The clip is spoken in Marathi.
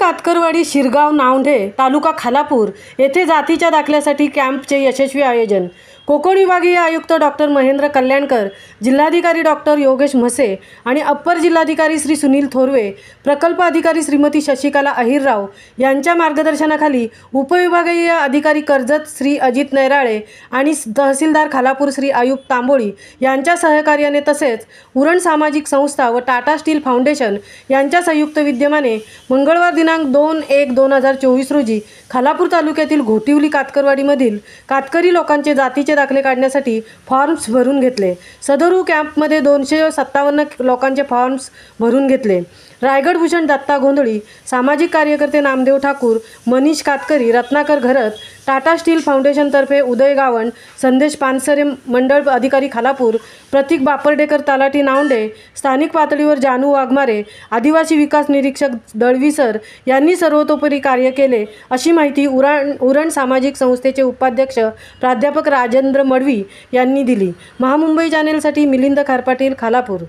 कातकरवाडी, शिरगाव, नावंढे, तालुका खालापूर येथे जातीच्या दाखल्यासाठी कॅम्पचे यशस्वी आयोजन। कोकण विभागीय आयुक्त डॉक्टर महेंद्र कल्याणकर, जिल्हाधिकारी डॉक्टर योगेश म्हसे आणि अप्पर जिल्हाधिकारी श्री सुनील थोरवे, प्रकल्प अधिकारी श्रीमती शशिकला अहिरराव यांच्या मार्गदर्शनाखाली उपविभागीय अधिकारी कर्जत श्री अजित नैराळे आणि तहसीलदार खालापूर श्री आयुब तांबोळी यांच्या सहकार्याने तसेच उरण सामाजिक संस्था व टाटा स्टील फाउंडेशन यांच्या संयुक्त विद्यमाने मंगळवार दिनांक 2/1/2024 रोजी खालापूर तालुक्यातील घोटिवली कातकरवाडीमधील कातकरी लोकांचे जातीचे दाखले काढण्यासाठी फॉर्म्स भरून घेतले। सदरू कॅम्पमध्ये 257 लोकांचे फॉर्म्स भरून घेतले। रायगड भूषण दत्ता गोंधळी, सामाजिक कार्यकर्ते नामदेव ठाकूर, मनीष कातकरी, रत्नाकर घरत, टाटा स्टील फाउंडेशनतर्फे उदय गावण, संदेश पानसरे मंडळ अधिकारी खालापूर, प्रतीक बापर्डेकर तलाठी नावंढे, स्थानिक पातळीवर जानू वाघमारे, आदिवासी विकास निरीक्षक दळवीसर यांनी सर्वतोपरी कार्य केले अशी माहिती उरण सामाजिक संस्थेचे उपाध्यक्ष प्राध्यापक राजेंद्र मडवी यांनी दिली। महामुंबई चॅनेलसाठी मिलिंद खारपाटील, खालापूर।